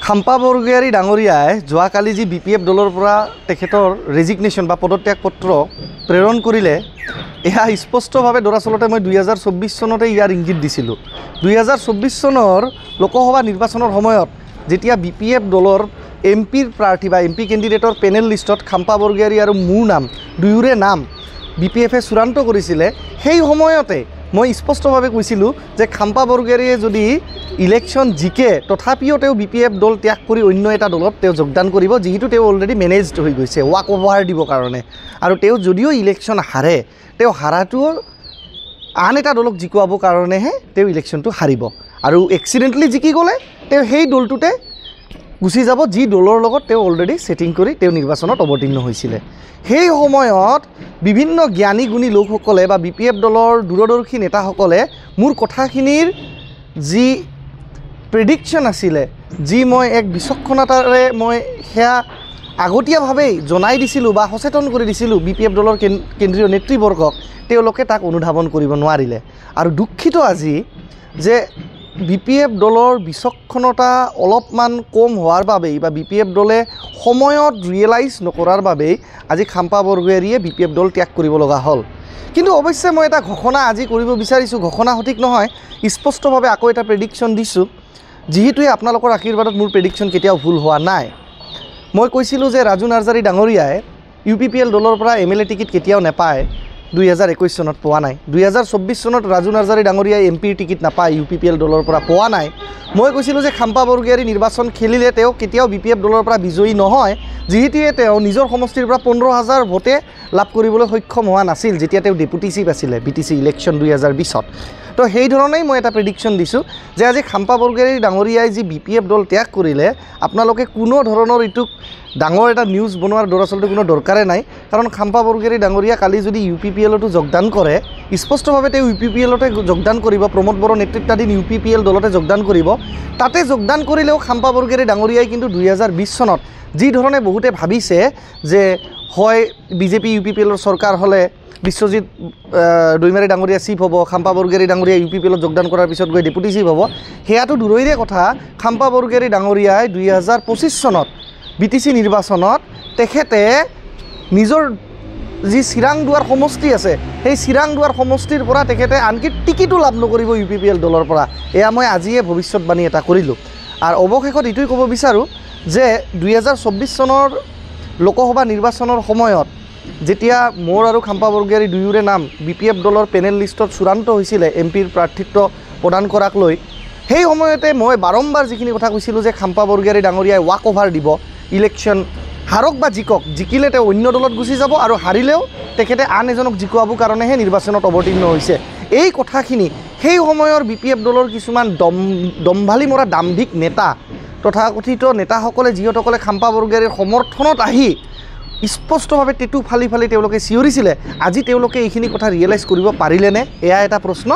খাম্পা বৰগোহাঞি ডাঙৰীয়াই যোৱাকালি যি BPF দলৰ পৰা তেখেতৰ ৰেজিগনেশ্যন বা পদত্যাগ পত্ৰ প্ৰেৰণ কৰিলে এয়া স্পষ্টভাৱে দৰাচলতে মই 2024 চনতে ইয়াৰ ইংগিত দিছিলোঁ। 2024 চনৰ লোকসভা নিৰ্বাচনৰ সময়ত যেতিয়া BPF দলৰ MP প্ৰাৰ্থী বা MP কেণ্ডিডেটৰ পেনেল লিষ্টত খাম্পা বৰগোহাঞি আৰু মোৰ নাম দুয়োৰে নাম BPFে চূড়ান্ত কৰিছিলে, সেই সময়তে মই স্পষ্টভাৱে কৈছিলোঁ যে খাম্পা বৰগোহাঞিয়ে যদি ইলেকশ্যন জিকে তথাপিও তেওঁ BPF দল ত্যাগ কৰি অন্য এটা দলত তেওঁ যোগদান কৰিব, যিহেতু তেওঁ অলৰেডি মেনেজড হৈ গৈছে ৱাক অভাৰ দিবৰ কাৰণে। আৰু তেওঁ যদিও ইলেকশ্যন হাৰে, তেওঁ হাৰাটো আন এটা দলক জিকুৱাবৰ কাৰণেহে তেওঁ ইলেকশ্যনটো হাৰিব। আৰু এক্সিডেণ্টলি জিকি গ'লে তেওঁ সেই দলটোতে গুচি যাব যি দলৰ লগত তেওঁ অলৰেডি ছেটিং কৰি তেওঁ নিৰ্বাচনত অৱতীৰ্ণ হৈছিলে। সেই সময়ত বিভিন্ন জ্ঞানী গুণী লোকসকলে বা BPF দলৰ দূৰদৰ্শী নেতাসকলে মোৰ কথাখিনিৰ যি প্ৰেডিকশ্যন আছিলে, যি মই এক বিচক্ষণতাৰে মই সেয়া আগতীয়াভাৱেই জনাই দিছিলোঁ বা সচেতন কৰি দিছিলোঁ BPF দলৰ কেন্দ্ৰীয় নেতৃবৰ্গক, তেওঁলোকে তাক অনুধাৱন কৰিব নোৱাৰিলে। আৰু দুখিত আজি যে BPF দলৰ বিচক্ষণতা অলপমান কম হোৱাৰ বাবেই বা BPF দলে সময়ত ৰিয়েলাইজ নকৰাৰ বাবেই আজি খাম্পা বৰগোহাঞিয়ে BPF দল ত্যাগ কৰিব লগা হ'ল। কিন্তু অৱশ্যে মই এটা ঘোষণা আজি কৰিব বিচাৰিছোঁ, ঘোষণা সঠিক নহয়, স্পষ্টভাৱে আকৌ এটা প্ৰেডিকশ্যন দিছোঁ, যিহেতুৱে আপোনালোকৰ আশীৰ্বাদত মোৰ প্ৰেডিকশ্যন কেতিয়াও ভুল হোৱা নাই। মই কৈছিলোঁ যে ৰাজু নাৰ্জাৰী ডাঙৰীয়াই UPPL দলৰ পৰা MLA টিকেট কেতিয়াও নাপায়, 2021 চনত পোৱা নাই। 2024 চনত ৰাজু নাৰ্জাৰী ডাঙৰীয়াই MPৰ টিকেট নাপায়, UPPL দলৰ পৰা পোৱা নাই। মই কৈছিলোঁ যে খাম্পা বৰগোহাঞি নিৰ্বাচন খেলিলে তেওঁ কেতিয়াও BPF দলৰ পৰা বিজয়ী নহয়, যিহেতুৱে তেওঁ নিজৰ সমষ্টিৰ পৰা 15,000 ভোটে লাভ কৰিবলৈ সক্ষম হোৱা নাছিল যেতিয়া তেওঁ ডেপুটি চিফ আছিলে BTC ইলেকশ্যন 2020ত। তো সেই ধৰণেই মই এটা প্ৰেডিকশ্যন দিছোঁ যে আজি খাম্পা বৰগোহাঞি ডাঙৰীয়াই যি BPF দল ত্যাগ কৰিলে, আপোনালোকে কোনো ধৰণৰ এইটোক ডাঙৰ এটা নিউজ বনোৱাৰ দৰাচলতে কোনো দৰকাৰে নাই। কাৰণ খাম্পা বৰগোহাঞি ডাঙৰীয়া কালি যদি UPPLতো যোগদান কৰে, স্পষ্টভাৱে তেওঁ UPPLতে যোগদান কৰিব, প্ৰমোদ বড়ো নেতৃত্বাধীন UPPL দলতে যোগদান কৰিব। তাতে যোগদান কৰিলেও খাম্পা বৰগোহাঞি ডাঙৰীয়াই কিন্তু 2020 চনত যি ধৰণে বহুতে ভাবিছে যে হয় BJP UPPLৰ চৰকাৰ হ'লে বিশ্বজিৎ দৈমাৰী ডাঙৰীয়া চিফ হ'ব, খাম্পা বৰগোহাঞি ডাঙৰীয়া UPPLত যোগদান কৰাৰ পিছত গৈ ডেপুটি চিফ হ'ব, সেয়াটো দূৰৈৰে কথা। খাম্পা বৰগোহাঞি ডাঙৰীয়াই 2025 চনত BTC নিৰ্বাচনত তেখেতে নিজৰ যি চিৰাংদুৱাৰ সমষ্টি আছে, সেই চিৰাংদুৱাৰ সমষ্টিৰ পৰা তেখেতে আনকি টিকেটো লাভ নকৰিব UPPL দলৰ পৰা। এয়া মই আজিয়ে ভৱিষ্যতবাণী এটা কৰিলোঁ। আৰু অৱশেষত এইটোৱে ক'ব বিচাৰোঁ যে 2024 চনৰ লোকসভা নিৰ্বাচনৰ সময়ত যেতিয়া মোৰ আৰু খাম্পা বৰগোহাঞি দুয়োৰে নাম BPF দলৰ পেনেল লিষ্টত চূড়ান্ত হৈছিলে MPৰ প্ৰাৰ্থিত্ব প্ৰদান কৰাক লৈ, সেই সময়তে মই বাৰম্বাৰ যিখিনি কথা কৈছিলোঁ যে খাম্পা বৰগোহাঞি ডাঙৰীয়াই ৱাক অভাৰ দিব, ইলেকশ্যন হাৰক বা জিকক, জিকিলে তেওঁ অন্য দলত গুচি যাব আৰু হাৰিলেও তেখেতে আন এজনক জিকুৱাবৰ কাৰণেহে নিৰ্বাচনত অৱতীৰ্ণ হৈছে। এই কথাখিনি সেই সময়ৰ BPF দলৰ কিছুমান দম্ভালি মৰা দাম্ভিক নেতা তথাকথিত নেতাসকলে, যিসকলে খাম্পা বৰগোহাঞিৰ সমৰ্থনত আহি স্পষ্টভাৱে টেটু ফালি ফালি তেওঁলোকে চিঞৰিছিলে, আজি তেওঁলোকে এইখিনি কথা ৰিয়েলাইজ কৰিব পাৰিলেনে, এয়া এটা প্ৰশ্ন।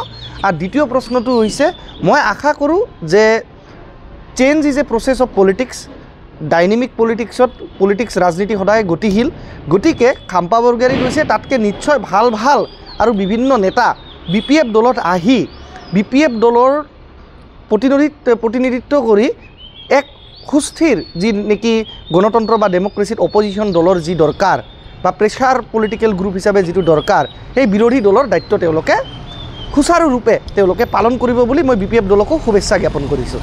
আৰু দ্বিতীয় প্ৰশ্নটো হৈছে, মই আশা কৰোঁ যে change is a process of politics, dynamic politics ৰাজনীতি সদায় গতিশীল। গতিকে খাম্পা বৰগোহাঞি কৈছে তাতকৈ নিশ্চয় ভাল ভাল আৰু বিভিন্ন নেতা BPF দলত আহি BPF দলৰ প্ৰতিনিধিত্ব কৰি এক সুস্থিৰ যি নেকি গণতন্ত্ৰ বা ডেমক্ৰেচিত অপজিশ্যন দলৰ যি দৰকাৰ বা প্ৰেছাৰ পলিটিকেল গ্ৰুপ হিচাপে যিটো দৰকাৰ, সেই বিৰোধী দলৰ দায়িত্ব তেওঁলোকে সুচাৰুৰূপে তেওঁলোকে পালন কৰিব বুলি মই BPF দলকো শুভেচ্ছা জ্ঞাপন কৰিছোঁ।